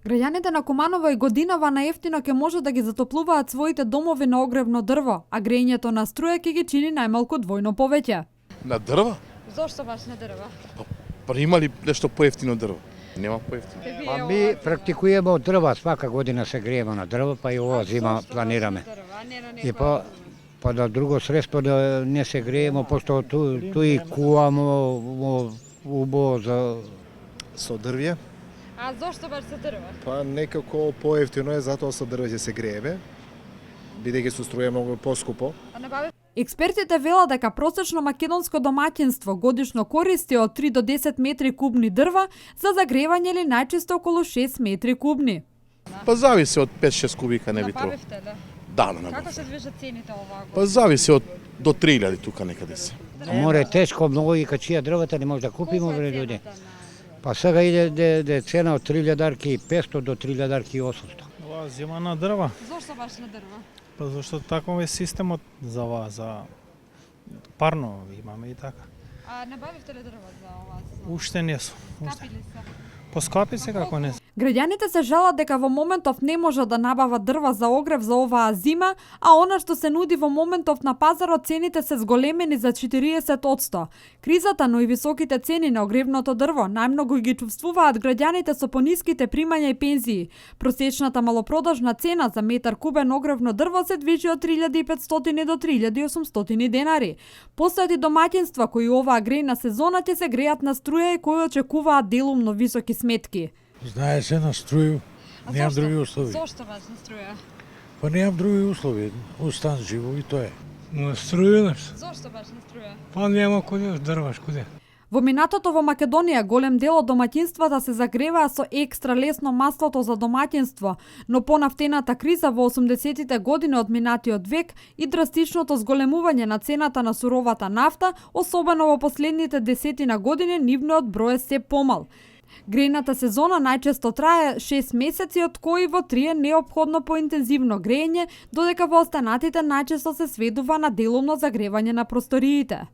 Граѓаните на Куманово и Годинава на ефтино ќе може да ги затоплуваат своите домови на огревно дрво, а грејењето на струја ќе ги чини најмалку двојно повеќе. На дрва? Зошто баш на дрва? Па има ли нешто поевтино дрво? Нема поевтино. Па ми практикуваме од дрва, свака година се грееме на дрва, па и ова зима планираме. И па да друго средство да не се грееме, пошто ту и кувамо убаво за Со дрвје? А зошто баш со дрва? Па некако поевтино е, затоа со дрвје се грееме, бидејќи со струја многу поскупо. Експертите велат дека просечно македонско домаќинство годишно користи од 3 до 10 метри кубни дрва за загревање или најчесто околу 6 метри кубни. Па зависи од 5-6 кубика не би требало. Да, на Како се движат цените оваа година? Па зависи од до 3000 тука некаде се. море тешко, многу и качија дрвата не може да купиме, бре луѓе. Па сега иде цена од 3500 до 3800. Ова зима на дрва, Зошто баш на дрва? па зашто таков е системот за ова, за парно имаме и така. А набавивте ли дрва за оваа сезона? Уште не сум. Капи ли се? Поскапи се како не. Граѓаните се жалат дека во моментов не може да набават дрва за огрев за оваа зима, а она што се нуди во моментов на пазарот цените се зголемени за 40%. Кризата, но и високите цени на огревното дрво најмногу ги чувствуваат граѓаните со пониските примања и пензии. Просечната малопродажна цена за метар кубен огревно дрво се движи од 3500 до 3800 денари. Постојат и домаќинства кои оваа грејна сезона ќе се грејат на струја и кои очекуваат делумно високи сметки. Знае се на струju, немам други услови. Зошто баш на струја? Па немам други услови, остан живо и тоа е. На струја нешто. Зошто баш на струја? Па нема куде дрваш, куде. Во минатото во Македонија голем дел од домаќинствата се загреваа со екстра лесно маслото за домаќинство, но по нафтената криза во 80-тите години од минатиот век и драстичното зголемување на цената на суровата нафта, особено во последните десетина години, нивниот број е се помал. Грејната сезона најчесто трае 6 месеци, од кои во 3 е неопходно поинтензивно грејење, додека во останатите најчесто се сведува на делумно загревање на просториите.